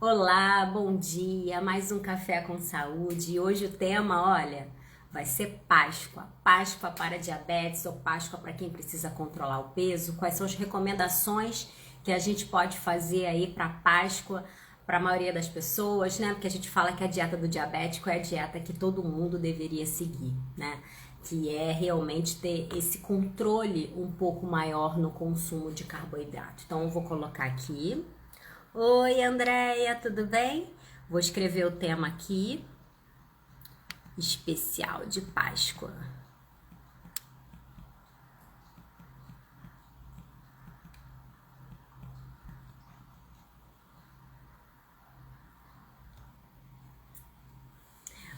Olá, bom dia, mais um Café com Saúde. E hoje o tema, olha, vai ser Páscoa. Páscoa para diabetes ou Páscoa para quem precisa controlar o peso. Quais são as recomendações que a gente pode fazer aí para Páscoa para a maioria das pessoas, né? Porque a gente fala que a dieta do diabético é a dieta que todo mundo deveria seguir, né? Que é realmente ter esse controle um pouco maior no consumo de carboidrato. Então eu vou colocar aqui. Oi, Andréia, tudo bem? Vou escrever o tema aqui, especial de Páscoa.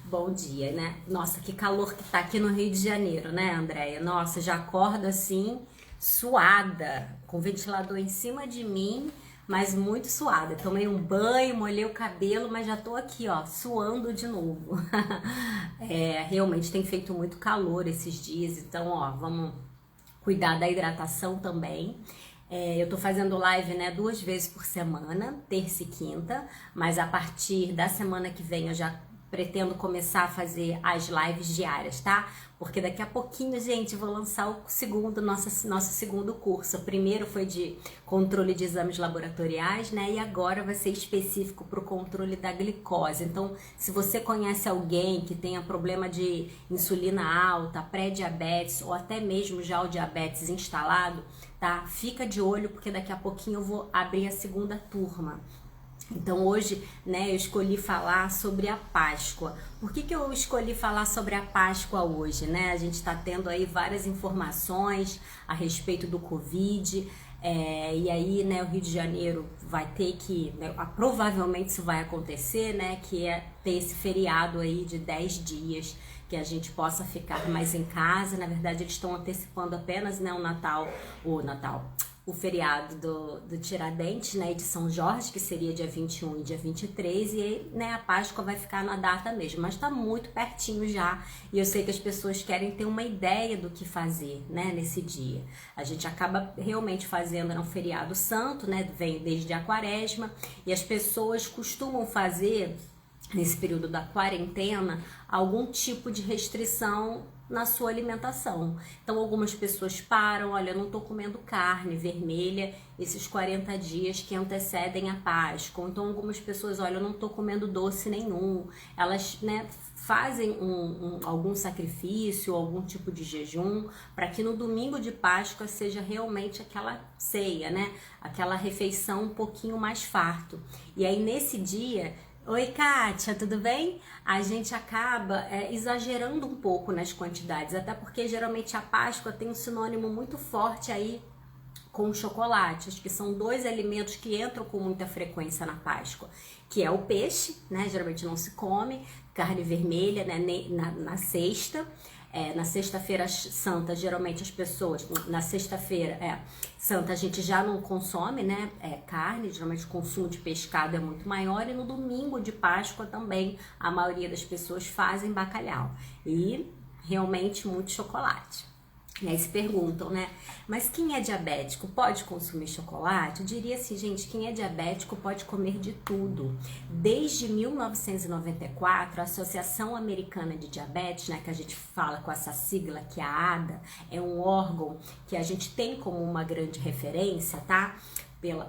Bom dia, né? Nossa, que calor que tá aqui no Rio de Janeiro, né, Andréia? Nossa, já acordo assim, suada, com o ventilador em cima de mim, mas muito suada. Tomei um banho, molhei o cabelo, mas já tô aqui, ó, suando de novo. Realmente tem feito muito calor esses dias, então, ó, vamos cuidar da hidratação também. Eu tô fazendo live, né, 2 vezes por semana, terça e quinta, mas a partir da semana que vem eu já pretendo começar a fazer as lives diárias, tá? Porque daqui a pouquinho, gente, vou lançar o segundo, nosso segundo curso. O primeiro foi de controle de exames laboratoriais, né? E agora vai ser específico para o controle da glicose. Então, se você conhece alguém que tenha problema de insulina alta, pré-diabetes ou até mesmo já o diabetes instalado, tá? Fica de olho porque daqui a pouquinho eu vou abrir a segunda turma. Então hoje, né, eu escolhi falar sobre a Páscoa. Por que eu escolhi falar sobre a Páscoa hoje, né? A gente está tendo aí várias informações a respeito do Covid, e aí, né, o Rio de Janeiro vai ter que, né, provavelmente isso vai acontecer, né, que é ter esse feriado aí de 10 dias, que a gente possa ficar mais em casa. Na verdade, eles estão antecipando apenas, né, o feriado do Tiradentes, né, de São Jorge, que seria dia 21 e dia 23, e né, a Páscoa vai ficar na data mesmo, mas tá muito pertinho já, e eu sei que as pessoas querem ter uma ideia do que fazer, né, nesse dia. A gente acaba realmente fazendo um feriado santo, né, vem desde a quaresma, e as pessoas costumam fazer, nesse período da quarentena, algum tipo de restrição na sua alimentação. Então algumas pessoas param, olha, eu não tô comendo carne vermelha esses 40 dias que antecedem a Páscoa. Então algumas pessoas, olha, eu não tô comendo doce nenhum. Elas, né, fazem algum sacrifício, algum tipo de jejum, para que no domingo de Páscoa seja realmente aquela ceia, né? Aquela refeição um pouquinho mais farto. E aí nesse dia, oi, Kátia, tudo bem? A gente acaba exagerando um pouco nas quantidades, até porque geralmente a Páscoa tem um sinônimo muito forte aí com o chocolate. Acho que são 2 alimentos que entram com muita frequência na Páscoa, que é o peixe, né? Geralmente não se come, carne vermelha, né? Na sexta. Na sexta-feira santa, geralmente as pessoas, na sexta-feira santa a gente já não consome, né, carne, geralmente o consumo de pescado é muito maior, e no domingo de Páscoa também a maioria das pessoas fazem bacalhau e realmente muito chocolate. E aí se perguntam, né? Mas quem é diabético pode consumir chocolate? Eu diria assim, gente, quem é diabético pode comer de tudo. Desde 1994, a Associação Americana de Diabetes, né, que a gente fala com essa sigla que é a ADA, é um órgão que a gente tem como uma grande referência, tá?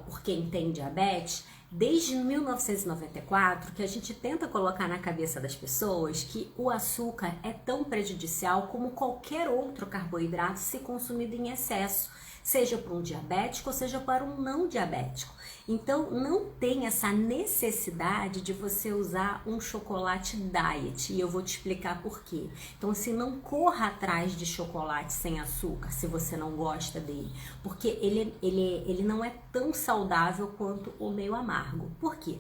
Por quem tem diabetes. Desde 1994 que a gente tenta colocar na cabeça das pessoas que o açúcar é tão prejudicial como qualquer outro carboidrato se consumido em excesso, seja para um diabético ou seja para um não diabético. Então não tem essa necessidade de você usar um chocolate diet, e eu vou te explicar por quê. Então assim, não corra atrás de chocolate sem açúcar se você não gosta dele, porque ele não é tão saudável quanto o meio amargo. Por quê?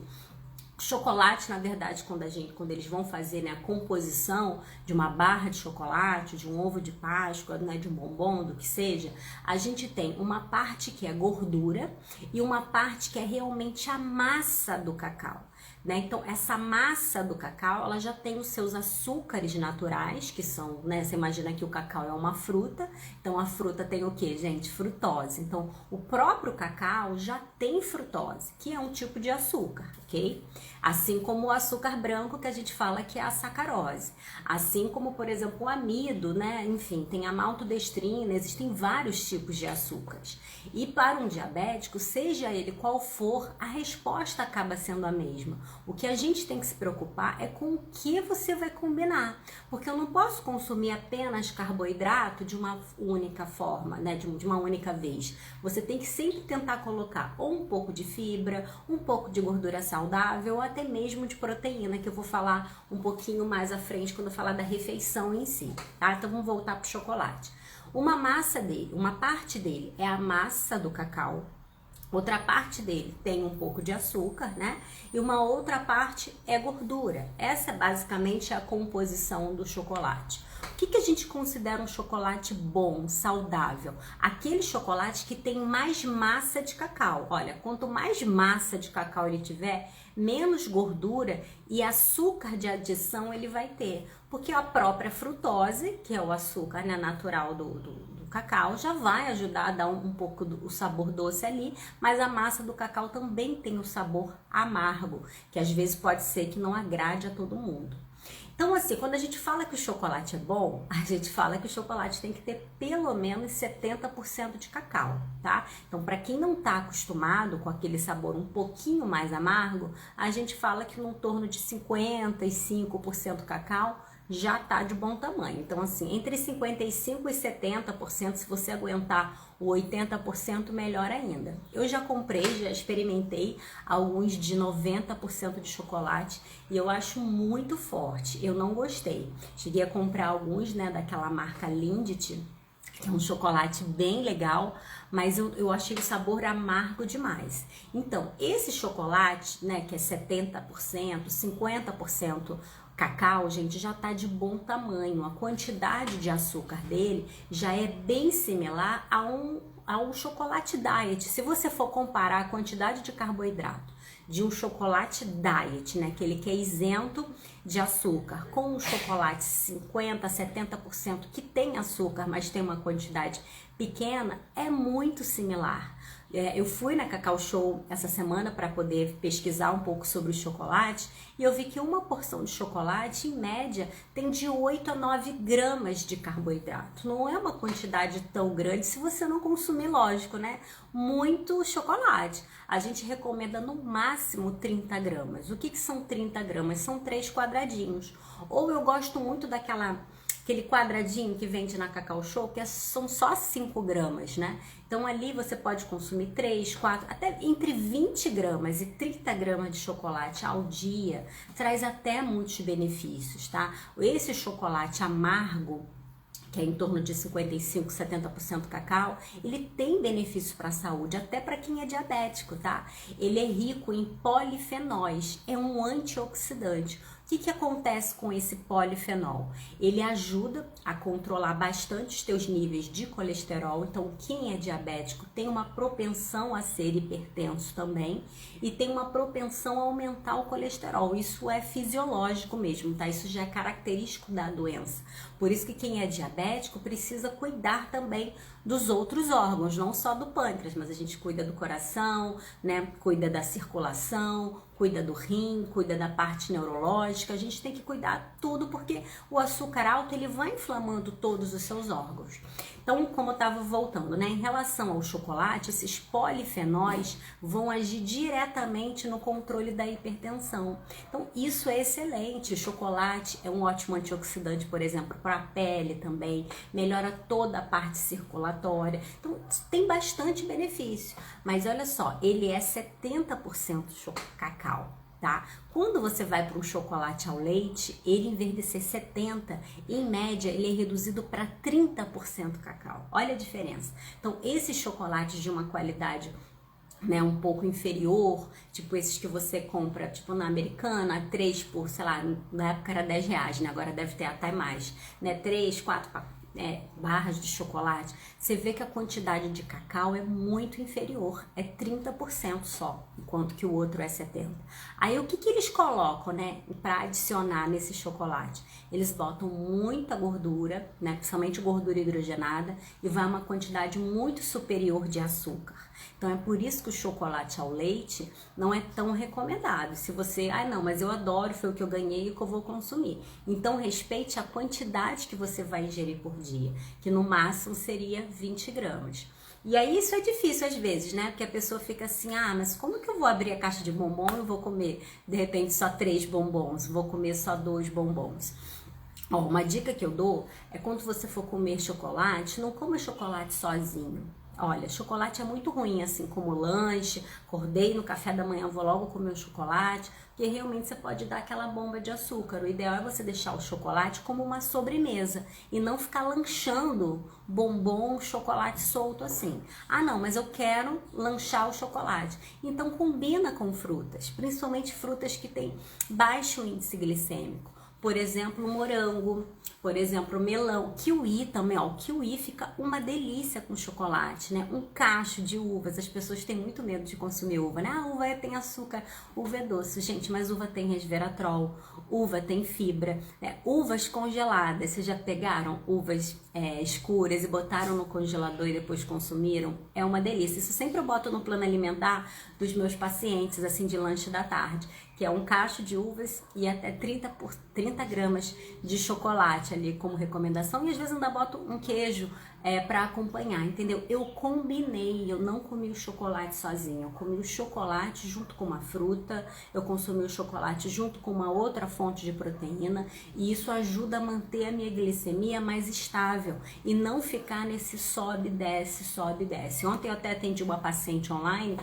Chocolate, na verdade, quando eles vão fazer, né, a composição de uma barra de chocolate, de um ovo de Páscoa, né, de um bombom, do que seja, a gente tem uma parte que é gordura e uma parte que é realmente a massa do cacau. né? Então, essa massa do cacau, ela já tem os seus açúcares naturais, que são, né? Você imagina que o cacau é uma fruta, então a fruta tem o que, gente? Frutose. Então, o próprio cacau já tem frutose, que é um tipo de açúcar, ok? Assim como o açúcar branco, que a gente fala que é a sacarose. Assim como, por exemplo, o amido, né? Enfim, tem a maltodestrina, existem vários tipos de açúcares. E para um diabético, seja ele qual for, a resposta acaba sendo a mesma. O que a gente tem que se preocupar é com o que você vai combinar, porque eu não posso consumir apenas carboidrato de uma única forma, né, de uma única vez. Você tem que sempre tentar colocar ou um pouco de fibra, um pouco de gordura saudável, ou até mesmo de proteína, que eu vou falar um pouquinho mais à frente quando eu falar da refeição em si, tá? Então vamos voltar para o chocolate. Uma parte dele é a massa do cacau. Outra parte dele tem um pouco de açúcar, né? E uma outra parte é gordura. Essa é basicamente a composição do chocolate. O que a gente considera um chocolate bom, saudável? Aquele chocolate que tem mais massa de cacau. Olha, quanto mais massa de cacau ele tiver, menos gordura e açúcar de adição ele vai ter. Porque a própria frutose, que é o açúcar, né, natural do cacau, já vai ajudar a dar um pouco do sabor doce ali, mas a massa do cacau também tem o sabor amargo, que às vezes pode ser que não agrade a todo mundo. Então, assim, quando a gente fala que o chocolate é bom, a gente fala que o chocolate tem que ter pelo menos 70% de cacau, tá? Então, para quem não tá acostumado com aquele sabor um pouquinho mais amargo, a gente fala que no torno de 55% cacau já tá de bom tamanho. Então, assim, entre 55% e 70%, se você aguentar o 80%, melhor ainda. Eu já comprei, já experimentei alguns de 90% de chocolate e eu acho muito forte. Eu não gostei. Cheguei a comprar alguns, né, daquela marca Lindt, que é um chocolate bem legal, mas eu achei o sabor amargo demais. Então, esse chocolate, né, que é 70%, 50% cacau, gente, já tá de bom tamanho. A quantidade de açúcar dele já é bem similar ao chocolate diet. Se você for comparar a quantidade de carboidrato de um chocolate diet, né, aquele que é isento de açúcar, com um chocolate 50, 70% que tem açúcar, mas tem uma quantidade pequena, é muito similar. Eu fui na Cacau Show essa semana para poder pesquisar um pouco sobre o chocolate e eu vi que uma porção de chocolate, em média, tem de 8 a 9 gramas de carboidrato. Não é uma quantidade tão grande se você não consumir, lógico, né? Muito chocolate. A gente recomenda no máximo 30 gramas. O que são 30 gramas? São 3 quadradinhos. Ou eu gosto muito aquele quadradinho que vende na Cacau Show, que são só 5 gramas, né? Então ali você pode consumir 3, 4, até entre 20 gramas e 30 gramas de chocolate ao dia, traz até muitos benefícios, tá? Esse chocolate amargo, que é em torno de 55, 70% cacau, ele tem benefícios para a saúde, até para quem é diabético, tá? Ele é rico em polifenóis, é um antioxidante. O que acontece com esse polifenol? Ele ajuda a controlar bastante os teus níveis de colesterol, então quem é diabético tem uma propensão a ser hipertenso também e tem uma propensão a aumentar o colesterol. Isso é fisiológico mesmo, tá? Isso já é característico da doença. Por isso que quem é diabético precisa cuidar também dos outros órgãos, não só do pâncreas, mas a gente cuida do coração, né? Cuida da circulação, cuida do rim, cuida da parte neurológica, a gente tem que cuidar tudo porque o açúcar alto ele vai inflamando todos os seus órgãos. Então, como eu estava voltando, né, em relação ao chocolate, esses polifenóis vão agir diretamente no controle da hipertensão. Então, isso é excelente. O chocolate é um ótimo antioxidante, por exemplo, para a pele também, melhora toda a parte circulatória. Então, tem bastante benefício. Mas olha só, ele é 70% cacau. Tá? Quando você vai para um chocolate ao leite, ele em vez de ser 70%, em média ele é reduzido para 30% cacau. Olha a diferença. Então, esses chocolates de uma qualidade, né, um pouco inferior, tipo esses que você compra, tipo na Americana, 3 por, sei lá, na época era R$10, né? Agora deve ter até mais, né? 3, 4 barras de chocolate, você vê que a quantidade de cacau é muito inferior, é 30% só, enquanto que o outro é 70%. Aí o que eles colocam, né, para adicionar nesse chocolate? Eles botam muita gordura, né, principalmente gordura hidrogenada, e vai uma quantidade muito superior de açúcar. Então é por isso que o chocolate ao leite não é tão recomendado. Se você, não, mas eu adoro, foi o que eu ganhei e que eu vou consumir. Então respeite a quantidade que você vai ingerir por dia, que no máximo seria 20 gramas. E aí isso é difícil às vezes, né? Porque a pessoa fica assim, mas como que eu vou abrir a caixa de bombom e vou comer, de repente, só 3 bombons, vou comer só 2 bombons? Uma dica que eu dou é quando você for comer chocolate, não coma chocolate sozinho. Olha, chocolate é muito ruim assim como lanche, acordei no café da manhã, vou logo comer o chocolate, porque realmente você pode dar aquela bomba de açúcar. O ideal é você deixar o chocolate como uma sobremesa e não ficar lanchando bombom, chocolate solto assim. Não, mas eu quero lanchar o chocolate. Então combina com frutas, principalmente frutas que têm baixo índice glicêmico. Por exemplo, morango, por exemplo, melão, kiwi também, o kiwi fica uma delícia com chocolate, né? Um cacho de uvas, as pessoas têm muito medo de consumir uva, né? Uva tem açúcar, uva é doce, gente, mas uva tem resveratrol, uva tem fibra, né? Uvas congeladas, vocês já pegaram uvas escuras e botaram no congelador e depois consumiram? É uma delícia, isso sempre eu boto no plano alimentar dos meus pacientes, assim, de lanche da tarde, que é um cacho de uvas e até 30 gramas de chocolate ali como recomendação, e às vezes ainda boto um queijo para acompanhar, entendeu? Eu combinei, eu não comi o chocolate sozinho, eu comi o chocolate junto com uma fruta, eu consumi o chocolate junto com uma outra fonte de proteína, e isso ajuda a manter a minha glicemia mais estável e não ficar nesse sobe, desce, sobe, desce. Ontem eu até atendi uma paciente online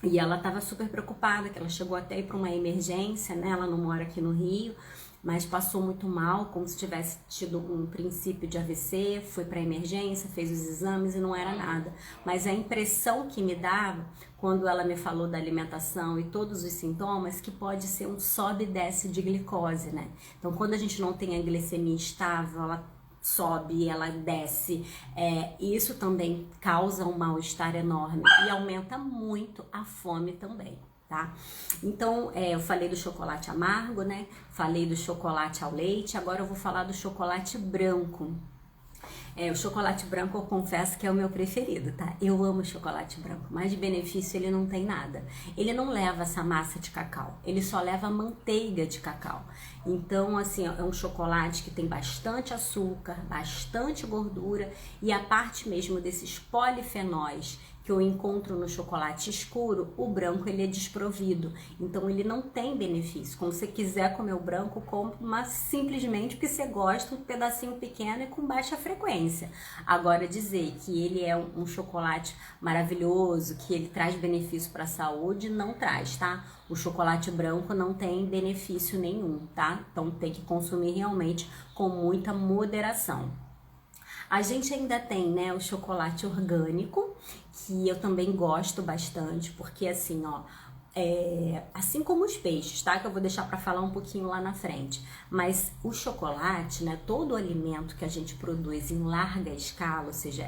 e ela estava super preocupada, que ela chegou até ir para uma emergência, né? Ela não mora aqui no Rio, mas passou muito mal, como se tivesse tido um princípio de AVC, foi para a emergência, fez os exames e não era nada. Mas a impressão que me dava, quando ela me falou da alimentação e todos os sintomas, que pode ser um sobe e desce de glicose, né? Então, quando a gente não tem a glicemia estável, ela sobe, ela desce, isso também causa um mal-estar enorme e aumenta muito a fome também, tá? Então, eu falei do chocolate amargo, né? Falei do chocolate ao leite, agora eu vou falar do chocolate branco. O chocolate branco eu confesso que é o meu preferido, tá? Eu amo chocolate branco, mas de benefício ele não tem nada. Ele não leva essa massa de cacau, ele só leva manteiga de cacau. Então, assim, é um chocolate que tem bastante açúcar, bastante gordura e a parte mesmo desses polifenóis que eu encontro no chocolate escuro, o branco ele é desprovido, então ele não tem benefício. Quando você quiser comer o branco, compre, mas simplesmente porque você gosta, um pedacinho pequeno e com baixa frequência. Agora dizer que ele é um chocolate maravilhoso, que ele traz benefício para a saúde, não traz, tá? O chocolate branco não tem benefício nenhum, tá? Então tem que consumir realmente com muita moderação. A gente ainda tem, né, o chocolate orgânico, que eu também gosto bastante, porque assim, assim como os peixes, tá? Que eu vou deixar para falar um pouquinho lá na frente. Mas o chocolate, né, todo o alimento que a gente produz em larga escala, ou seja,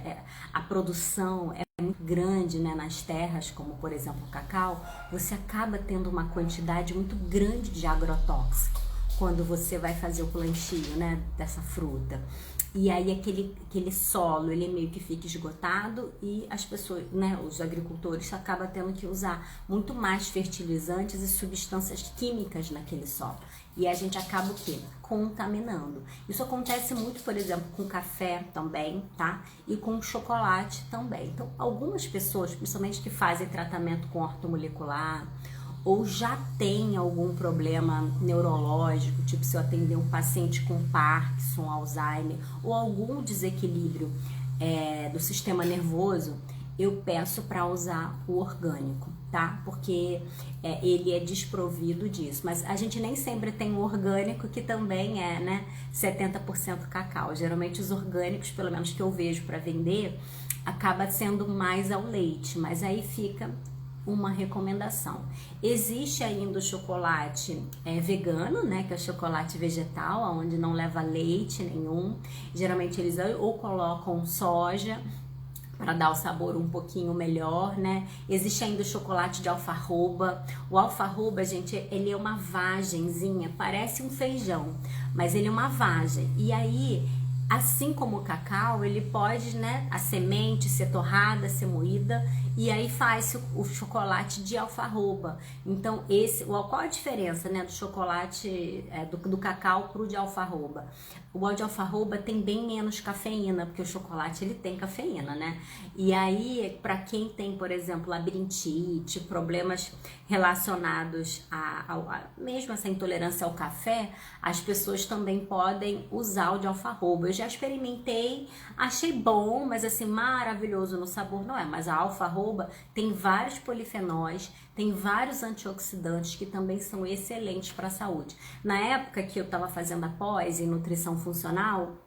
a produção é muito grande, né, nas terras, como por exemplo o cacau, você acaba tendo uma quantidade muito grande de agrotóxico quando você vai fazer o plantio, né, dessa fruta. E aí aquele solo, ele meio que fica esgotado e as pessoas, né, os agricultores acabam tendo que usar muito mais fertilizantes e substâncias químicas naquele solo. E a gente acaba o quê? Contaminando. Isso acontece muito, por exemplo, com café também, tá? E com chocolate também. Então, algumas pessoas, principalmente que fazem tratamento com ortomolecular, ou já tem algum problema neurológico, tipo se eu atender um paciente com Parkinson, Alzheimer, ou algum desequilíbrio do sistema nervoso, eu peço para usar o orgânico, tá? Porque ele é desprovido disso. Mas a gente nem sempre tem o orgânico, que também é, né, 70% cacau. Geralmente os orgânicos, pelo menos que eu vejo para vender, acaba sendo mais ao leite, mas aí fica uma recomendação. Existe ainda o chocolate vegano, né, que é o chocolate vegetal, onde não leva leite nenhum. Geralmente eles ou colocam soja para dar o sabor um pouquinho melhor, né? Existe ainda o chocolate de alfarroba. O alfarroba, gente, ele é uma vagenzinha, parece um feijão, mas ele é uma vagem. E aí, assim como o cacau, ele pode, né, a semente ser torrada, ser moída, e aí faz o chocolate de alfarroba. Então, qual a diferença, né, do chocolate do cacau pro de alfarroba? O de alfarroba tem bem menos cafeína, porque o chocolate ele tem cafeína, né? E aí, para quem tem, por exemplo, labirintite, problemas relacionados a mesmo essa intolerância ao café, as pessoas também podem usar o de alfarroba. Eu já experimentei, achei bom, mas assim, maravilhoso no sabor não é. Mas a alfarroba tem vários polifenóis, tem vários antioxidantes que também são excelentes para a saúde. Na época que eu estava fazendo a pós em nutrição funcional,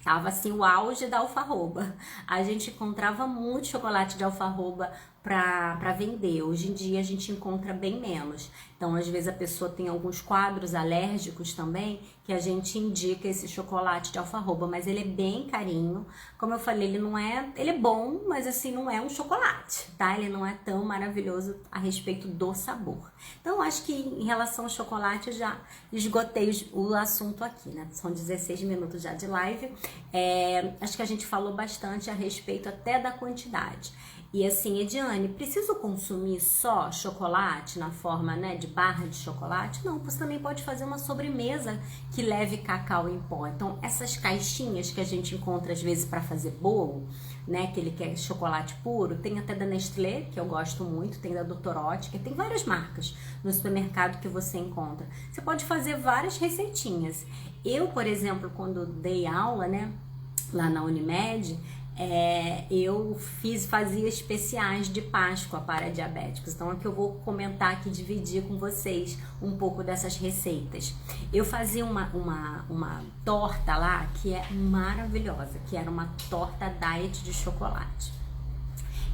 tava assim o auge da alfarroba. A gente encontrava muito chocolate de alfarroba para vender. Hoje em dia a gente encontra bem menos. Então, às vezes a pessoa tem alguns quadros alérgicos também, que a gente indica esse chocolate de alfarroba, mas ele é bem carinho. Como eu falei, ele é bom, mas assim, não é um chocolate, tá? Ele não é tão maravilhoso a respeito do sabor. Então, acho que em relação ao chocolate, eu já esgotei o assunto aqui, né? São 16 minutos já de live. Acho que a gente falou bastante a respeito até da quantidade. E assim, Ediane, preciso consumir só chocolate na forma, né, de barra de chocolate? Não, você também pode fazer uma sobremesa que leve cacau em pó. Então, essas caixinhas que a gente encontra às vezes para fazer bolo, né, que ele quer chocolate puro, tem até da Nestlé, que eu gosto muito, tem da Dr. Oetker, tem várias marcas no supermercado que você encontra. Você pode fazer várias receitinhas. Eu, por exemplo, quando dei aula, né, lá na Unimed, eu fazia especiais de Páscoa para diabéticos. Então, é que eu vou comentar aqui, dividir com vocês um pouco dessas receitas. Eu fazia uma torta lá que é maravilhosa, que era uma torta diet de chocolate.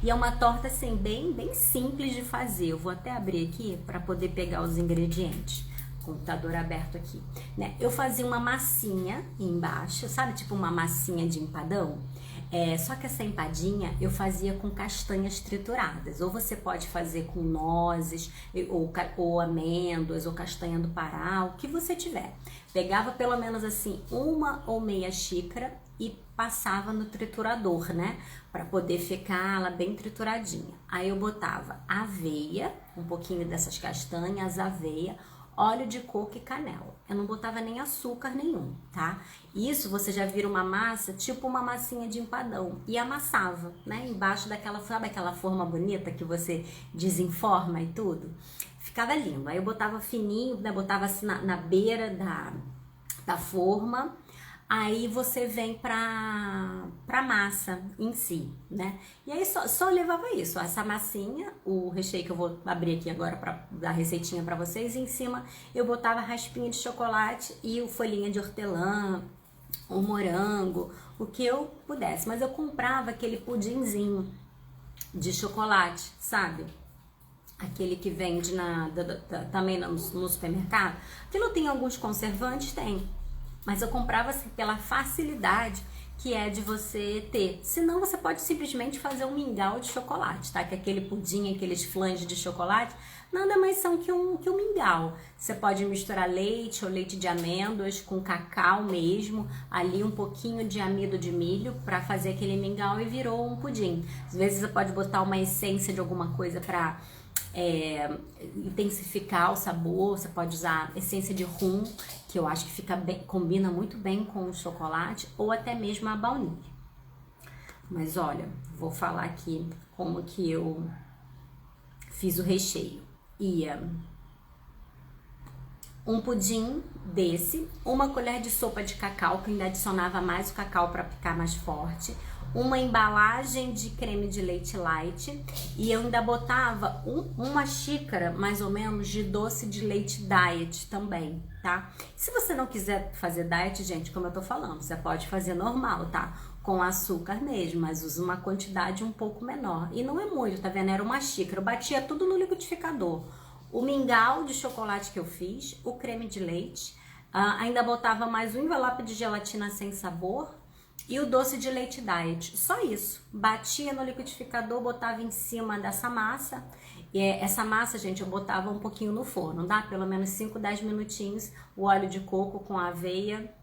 E é uma torta assim, bem simples de fazer. Eu vou até abrir aqui para poder pegar os ingredientes. Computador aberto aqui, né? Eu fazia uma massinha embaixo, sabe? Tipo uma massinha de empadão. Só que essa empadinha eu fazia com castanhas trituradas. Ou você pode fazer com nozes, ou amêndoas, ou castanha do Pará, o que você tiver. Pegava pelo menos assim uma ou meia xícara e passava no triturador, né? Para poder ficar ela bem trituradinha. Aí eu botava aveia, um pouquinho dessas castanhas, aveia, óleo de coco e canela. Eu não botava nem açúcar nenhum, tá? Isso você já vira uma massa, tipo uma massinha de empadão. E amassava, né? Embaixo daquela, sabe aquela forma bonita que você desenforma e tudo? Ficava lindo. Aí eu botava fininho, né? Botava assim na beira da forma. Aí você vem pra massa em si, né? E aí só levava isso, essa massinha, o recheio que eu vou abrir aqui agora pra dar receitinha pra vocês. E em cima eu botava raspinha de chocolate e o folhinha de hortelã, o morango, o que eu pudesse. Mas eu comprava aquele pudinzinho de chocolate, sabe? Aquele que vende também no supermercado. Aquilo tem alguns conservantes? Tem. Mas eu comprava assim pela facilidade que é de você ter. Senão você pode simplesmente fazer um mingau de chocolate, tá? Que aquele pudim, aqueles flanges de chocolate, nada mais são que um mingau. Você pode misturar leite ou leite de amêndoas com cacau mesmo, ali um pouquinho de amido de milho para fazer aquele mingau e virou um pudim. Às vezes você pode botar uma essência de alguma coisa para intensificar o sabor. Você pode usar essência de rum, que eu acho que fica bem, combina muito bem com o chocolate, ou até mesmo a baunilha. Mas olha, vou falar aqui como que eu fiz o recheio. Ia um pudim desse, uma colher de sopa de cacau, que ainda adicionava mais o cacau para ficar mais forte, uma embalagem de creme de leite light, e eu ainda botava uma xícara mais ou menos de doce de leite diet também, tá? Se você não quiser fazer diet, gente, como eu tô falando, você pode fazer normal, tá? com açúcar mesmo, mas usa uma quantidade um pouco menor. E não é muito, tá vendo? Era uma xícara, eu batia tudo no liquidificador. O mingau de chocolate que eu fiz, o creme de leite, ainda botava mais um envelope de gelatina sem sabor e o doce de leite diet. Só isso. Batia no liquidificador, botava em cima dessa massa. E essa massa, gente, eu botava um pouquinho no forno, dá? Pelo menos 5, 10 minutinhos, o óleo de coco com aveia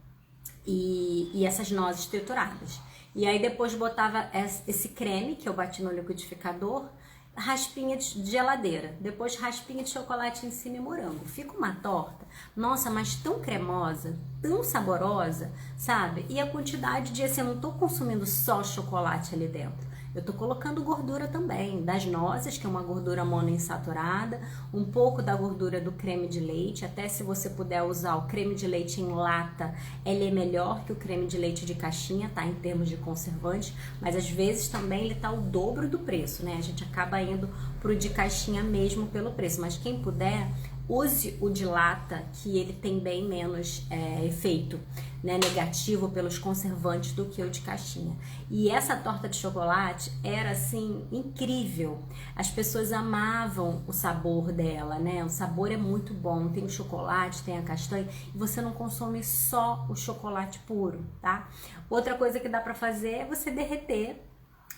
e essas nozes trituradas. E aí depois botava esse creme que eu bati no liquidificador, raspinha de geladeira, depois raspinha de chocolate em cima e morango. Fica uma torta, nossa, mas tão cremosa, tão saborosa, sabe? E a quantidade de, assim, eu não tô consumindo só chocolate ali dentro. Eu tô colocando gordura também, das nozes, que é uma gordura monoinsaturada, um pouco da gordura do creme de leite, até se você puder usar o creme de leite em lata, ele é melhor que o creme de leite de caixinha, tá? Em termos de conservante, mas às vezes também ele tá o dobro do preço, né? A gente acaba indo pro de caixinha mesmo pelo preço, mas quem puder, use o de lata, que ele tem bem menos efeito, né, negativo pelos conservantes do que o de caixinha. E essa torta de chocolate era assim incrível. As pessoas amavam o sabor dela, né? O sabor é muito bom. Tem o chocolate, tem a castanha, e você não consome só o chocolate puro, tá? Outra coisa que dá para fazer é você derreter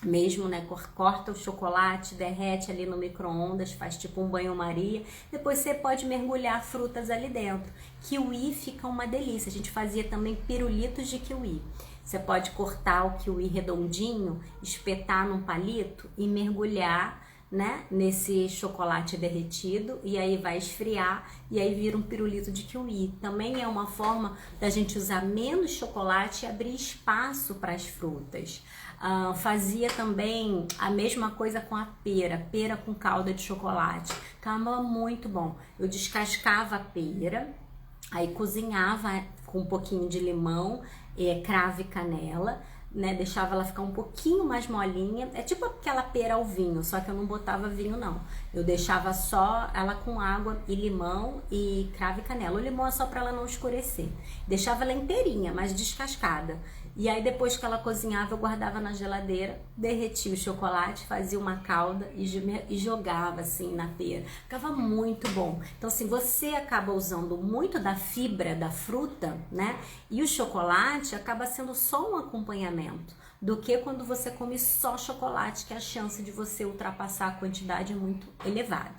mesmo, né? Corta o chocolate, derrete ali no micro-ondas, faz tipo um banho-maria. Depois você pode mergulhar frutas ali dentro. Kiwi fica uma delícia. A gente fazia também pirulitos de kiwi. Você pode cortar o kiwi redondinho, espetar num palito e mergulhar, né, nesse chocolate derretido, e aí vai esfriar e aí vira um pirulito de kiwi. Também é uma forma da gente usar menos chocolate e abrir espaço para as frutas. Fazia também a mesma coisa com a pera com calda de chocolate. Ficava muito bom. Eu descascava a pera, aí cozinhava com um pouquinho de limão, cravo e canela, né, deixava ela ficar um pouquinho mais molinha. É tipo aquela pera ao vinho, só que eu não botava vinho não. Eu deixava só ela com água e limão e cravo e canela. O limão é só para ela não escurecer. Deixava ela inteirinha, mas descascada. E aí depois que ela cozinhava, eu guardava na geladeira, derretia o chocolate, fazia uma calda e jogava assim na pera. Ficava muito bom. Então assim, você acaba usando muito da fibra da fruta, né? E o chocolate acaba sendo só um acompanhamento do que quando você come só chocolate, que a chance de você ultrapassar a quantidade é muito elevada.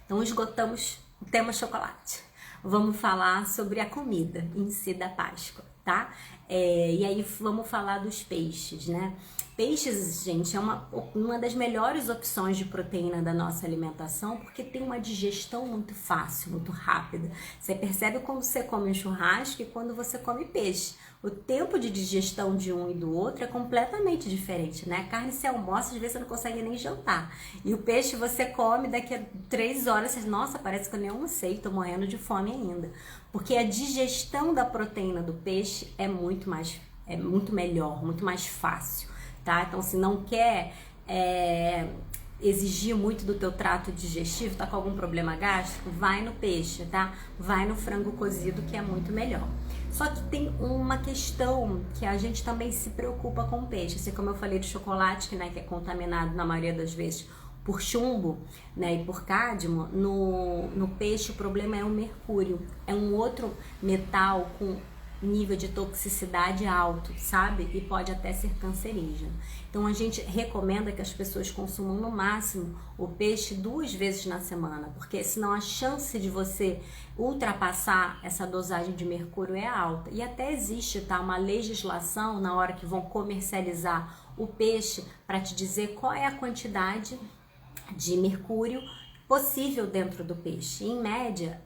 Então esgotamos o tema chocolate. Vamos falar sobre a comida em si da Páscoa, tá? E aí vamos falar dos peixes, né? Peixes, gente, é uma das melhores opções de proteína da nossa alimentação, porque tem uma digestão muito fácil, muito rápida. Você percebe quando você come um churrasco e quando você come peixe. O tempo de digestão de um e do outro é completamente diferente, né? A carne você almoça, às vezes você não consegue nem jantar. E o peixe você come, daqui a 3 horas, você, nossa, parece que eu nem almocei, tô morrendo de fome ainda. Porque a digestão da proteína do peixe é muito melhor, muito mais fácil, tá? Então, se não quer exigir muito do teu trato digestivo, tá com algum problema gástrico, vai no peixe, tá? Vai no frango cozido, que é muito melhor. Só que tem uma questão que a gente também se preocupa com o peixe, assim como eu falei do chocolate, que, né, que é contaminado na maioria das vezes por chumbo, né, e por cádmio. No peixe o problema é o mercúrio, é um outro metal com nível de toxicidade alto, sabe? E pode até ser cancerígeno. Então a gente recomenda que as pessoas consumam no máximo o peixe 2 vezes na semana, porque senão a chance de você ultrapassar essa dosagem de mercúrio é alta. E até existe, tá, uma legislação na hora que vão comercializar o peixe para te dizer qual é a quantidade de mercúrio possível dentro do peixe. Em média,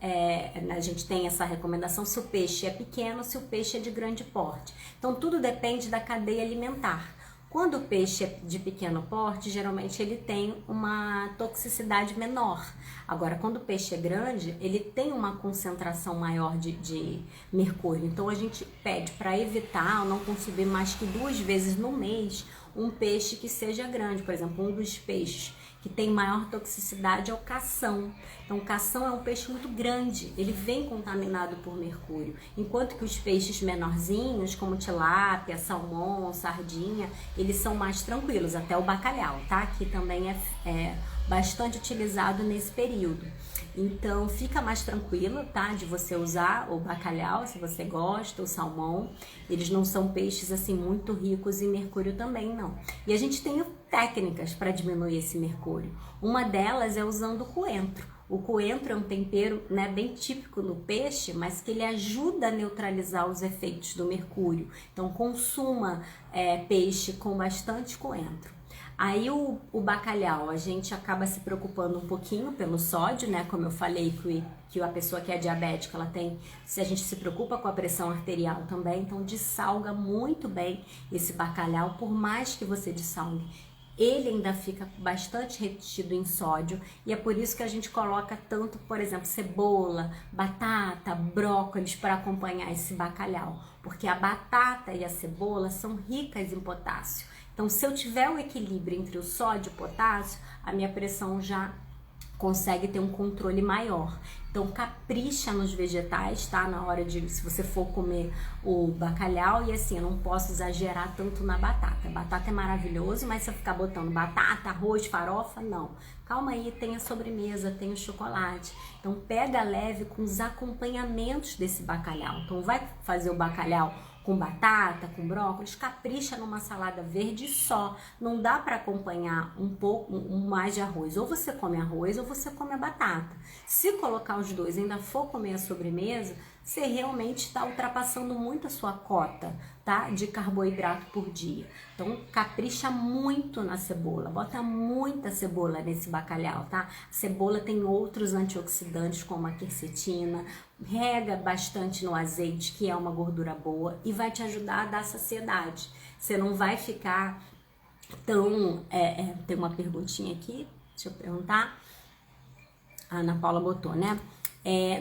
a gente tem essa recomendação se o peixe é pequeno, se o peixe é de grande porte. Então tudo depende da cadeia alimentar. Quando o peixe é de pequeno porte, geralmente ele tem uma toxicidade menor. Agora, quando o peixe é grande, ele tem uma concentração maior de mercúrio. Então a gente pede para evitar ou não consumir mais que 2 vezes no mês um peixe que seja grande. Por exemplo, um dos peixes que tem maior toxicidade é o cação. Então, o cação é um peixe muito grande, ele vem contaminado por mercúrio, enquanto que os peixes menorzinhos, como tilápia, salmão, sardinha, eles são mais tranquilos, até o bacalhau, tá? Que também é bastante utilizado nesse período. Então, fica mais tranquilo, tá? De você usar o bacalhau, se você gosta, o salmão. Eles não são peixes, assim, muito ricos em mercúrio também, não. E a gente tem técnicas para diminuir esse mercúrio. Uma delas é usando o coentro. O coentro é um tempero, né, bem típico no peixe, mas que ele ajuda a neutralizar os efeitos do mercúrio. Então, consuma peixe com bastante coentro. Aí o bacalhau, a gente acaba se preocupando um pouquinho pelo sódio, né? Como eu falei que a pessoa que é diabética, ela tem, se a gente se preocupa com a pressão arterial também, então dessalga muito bem esse bacalhau, por mais que você dessalgue. Ele ainda fica bastante retido em sódio e é por isso que a gente coloca tanto, por exemplo, cebola, batata, brócolis para acompanhar esse bacalhau, porque a batata e a cebola são ricas em potássio. Então, se eu tiver o equilíbrio entre o sódio e o potássio, a minha pressão já consegue ter um controle maior. Então, capricha nos vegetais, tá? Na hora de, se você for comer o bacalhau, e assim, eu não posso exagerar tanto na batata. A batata é maravilhoso, mas se eu ficar botando batata, arroz, farofa, não. Calma aí, tem a sobremesa, tem o chocolate. Então, pega leve com os acompanhamentos desse bacalhau. Então, vai fazer o bacalhau com batata, com brócolis, capricha numa salada verde só. Não dá para acompanhar um pouco mais de arroz. Ou você come arroz ou você come a batata. Se colocar os dois e ainda for comer a sobremesa, você realmente está ultrapassando muito a sua cota, tá? De carboidrato por dia. Então, capricha muito na cebola. Bota muita cebola nesse bacalhau, tá? A cebola tem outros antioxidantes, como a quercetina. Rega bastante no azeite, que é uma gordura boa, e vai te ajudar a dar saciedade. Você não vai ficar tão... tem uma perguntinha aqui, deixa eu perguntar. A Ana Paula botou, né?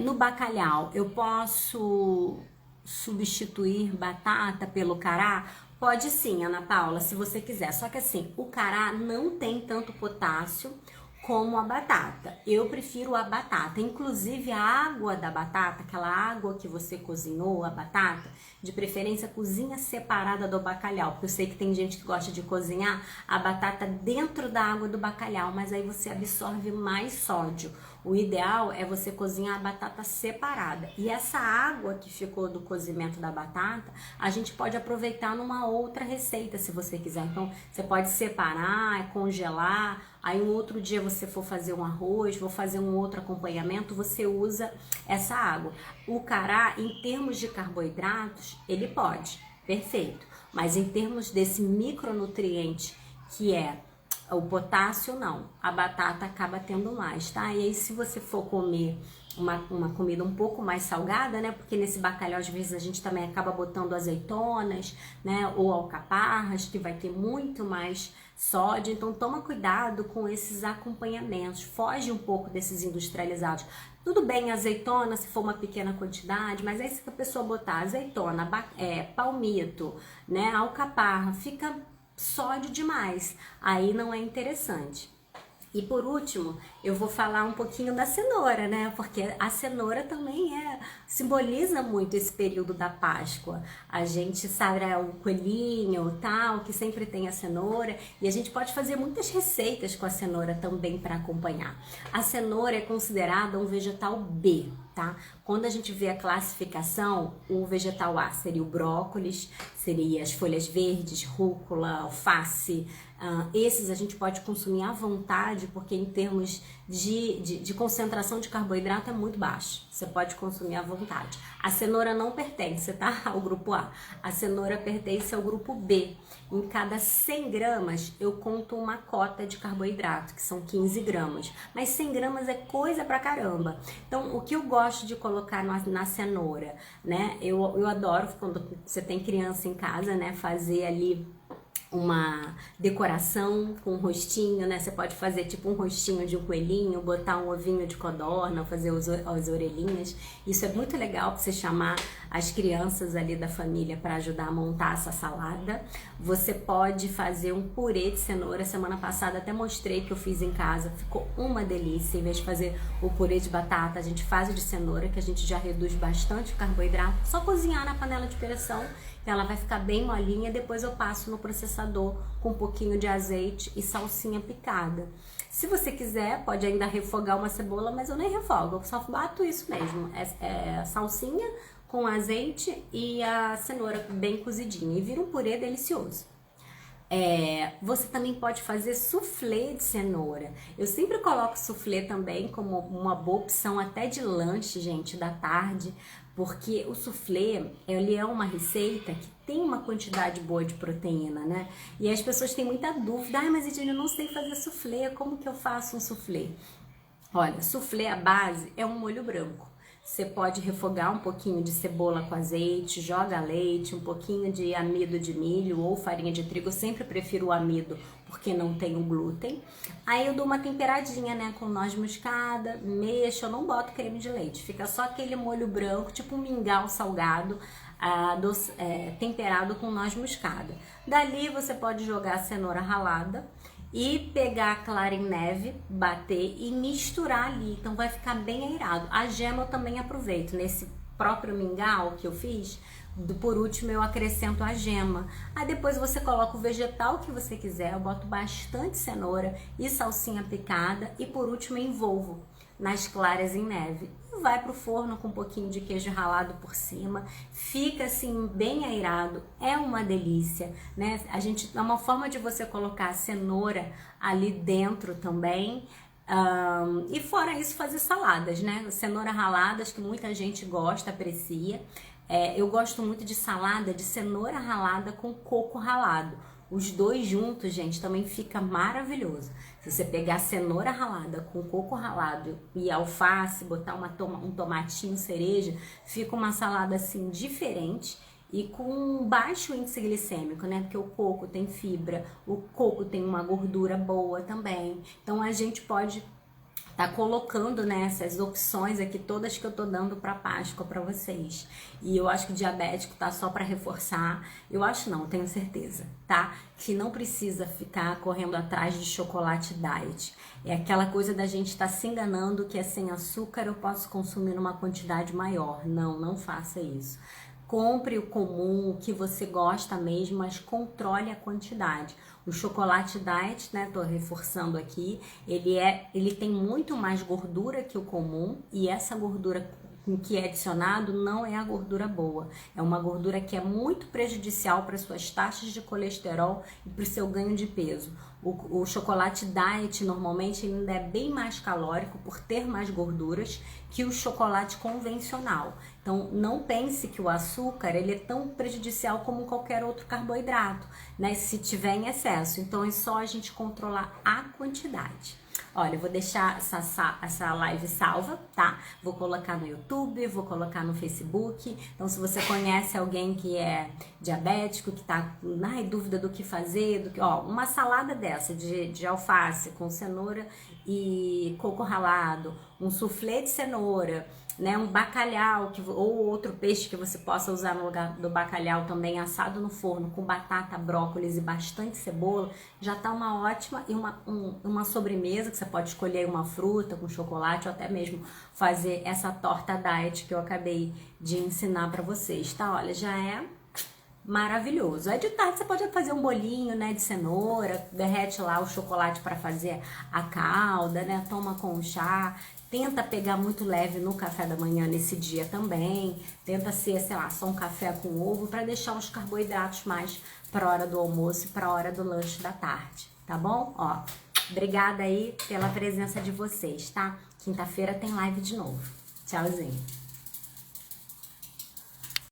No bacalhau, eu posso substituir batata pelo cará? Pode sim, Ana Paula, se você quiser. Só que assim, o cará não tem tanto potássio como a batata. Eu prefiro a batata. Inclusive, a água da batata, aquela água que você cozinhou, a batata, de preferência cozinha separada do bacalhau, porque eu sei que tem gente que gosta de cozinhar a batata dentro da água do bacalhau, mas aí você absorve mais sódio. O ideal é você cozinhar a batata separada. E essa água que ficou do cozimento da batata, a gente pode aproveitar numa outra receita, se você quiser. Então, você pode separar, congelar. Aí, um outro dia você for fazer um arroz, vou fazer um outro acompanhamento, você usa essa água. O cará, em termos de carboidratos, ele pode, perfeito. Mas em termos desse micronutriente que é o potássio, não. A batata acaba tendo mais, tá? E aí, se você for comer uma comida um pouco mais salgada, né? Porque nesse bacalhau, às vezes, a gente também acaba botando azeitonas, né? Ou alcaparras, que vai ter muito mais sódio. Então, toma cuidado com esses acompanhamentos. Foge um pouco desses industrializados. Tudo bem, azeitona, se for uma pequena quantidade, mas aí se a pessoa botar azeitona, palmito, né? Alcaparra, fica sódio demais, aí não é interessante. E por último, eu vou falar um pouquinho da cenoura, né? Porque a cenoura também simboliza muito esse período da Páscoa. A gente sabe o coelhinho, tal, que sempre tem a cenoura, e a gente pode fazer muitas receitas com a cenoura também para acompanhar. A cenoura é considerada um vegetal B, tá? Quando a gente vê a classificação, o vegetal A seria o brócolis, seria as folhas verdes, rúcula, alface. Esses a gente pode consumir à vontade, porque em termos de concentração de carboidrato é muito baixo. Você pode consumir à vontade. A cenoura não pertence, tá? Ao grupo A. A cenoura pertence ao grupo B. Em cada 100 gramas, eu conto uma cota de carboidrato, que são 15 gramas. Mas 100 gramas é coisa pra caramba. Então, o que eu gosto de colocar na cenoura, né? Eu adoro, quando você tem criança em casa, né? Fazer ali uma decoração com um rostinho, né? Você pode fazer tipo um rostinho de um coelhinho, botar um ovinho de codorna, fazer as orelhinhas. Isso é muito legal para você chamar as crianças ali da família para ajudar a montar essa salada. Você pode fazer um purê de cenoura. Semana passada até mostrei que eu fiz em casa, ficou uma delícia. Em vez de fazer o purê de batata, a gente faz o de cenoura, que a gente já reduz bastante o carboidrato. Só cozinhar na panela de pressão, ela vai ficar bem molinha. Depois eu passo no processador com um pouquinho de azeite e salsinha picada. Se você quiser, pode ainda refogar uma cebola, mas eu nem refogo, eu só bato isso mesmo. É salsinha com azeite e a cenoura bem cozidinha e vira um purê delicioso. Você também pode fazer soufflé de cenoura. Eu sempre coloco soufflé também como uma boa opção até de lanche, gente, da tarde, porque o soufflé, ele é uma receita que tem uma quantidade boa de proteína, né? E as pessoas têm muita dúvida, mas Edine, eu não sei fazer soufflé, como que eu faço um soufflé? Olha, soufflé, a base é um molho branco. Você pode refogar um pouquinho de cebola com azeite, joga leite, um pouquinho de amido de milho ou farinha de trigo. Eu sempre prefiro o amido porque não tem o glúten. Aí eu dou uma temperadinha, né, com noz moscada, mexo, eu não boto creme de leite. Fica só aquele molho branco, tipo um mingau salgado, temperado com noz moscada. Dali você pode jogar a cenoura ralada e pegar a clara em neve, bater e misturar ali, então vai ficar bem aerado. A gema eu também aproveito, nesse próprio mingau que eu fiz, por último eu acrescento a gema. Aí depois você coloca o vegetal que você quiser, eu boto bastante cenoura e salsinha picada e por último envolvo nas claras em neve. E vai pro forno com um pouquinho de queijo ralado por cima, fica assim bem aerado, é uma delícia, né? É uma forma de você colocar a cenoura ali dentro também. E fora isso, fazer saladas, né? Cenoura raladas, que muita gente gosta, aprecia. Eu gosto muito de salada de cenoura ralada com coco ralado. Os dois juntos, gente, também fica maravilhoso. Se você pegar cenoura ralada com coco ralado e alface, botar um tomatinho cereja, fica uma salada assim diferente e com baixo índice glicêmico, né? Porque o coco tem fibra, o coco tem uma gordura boa também. Então a gente pode tá colocando, né, essas opções aqui todas que eu tô dando para Páscoa para vocês. E eu acho que o diabético tá só para reforçar. Eu acho não, tenho certeza, tá? Que não precisa ficar correndo atrás de chocolate diet. É aquela coisa da gente estar se enganando que é sem açúcar eu posso consumir numa quantidade maior. Não, não faça isso. Compre o comum, o que você gosta mesmo, mas controle a quantidade. O chocolate diet, né, tô reforçando aqui, ele tem muito mais gordura que o comum e essa gordura que é adicionado não é a gordura boa. É uma gordura que é muito prejudicial para suas taxas de colesterol e para o seu ganho de peso. O chocolate diet normalmente ainda é bem mais calórico por ter mais gorduras que o chocolate convencional. Então não pense que o açúcar ele é tão prejudicial como qualquer outro carboidrato, né? Se tiver em excesso. Então é só a gente controlar a quantidade. Olha, eu vou deixar essa live salva, tá? Vou colocar no YouTube, vou colocar no Facebook. Então, se você conhece alguém que é diabético, que tá em dúvida do que fazer, uma salada dessa de alface com cenoura e coco ralado, um soufflé de cenoura, né, um bacalhau ou outro peixe que você possa usar no lugar do bacalhau também assado no forno com batata, brócolis e bastante cebola, já tá uma ótima e uma sobremesa que você pode escolher uma fruta com chocolate ou até mesmo fazer essa torta diet que eu acabei de ensinar para vocês, tá? Olha, já é maravilhoso. Aí de tarde você pode fazer um bolinho, né, de cenoura, derrete lá o chocolate para fazer a calda, né, toma com chá. Tenta pegar muito leve no café da manhã nesse dia também. Tenta ser, sei lá, só um café com ovo para deixar os carboidratos mais para a hora do almoço e para a hora do lanche da tarde, tá bom? Ó, obrigada aí pela presença de vocês, tá? Quinta-feira tem live de novo. Tchauzinho.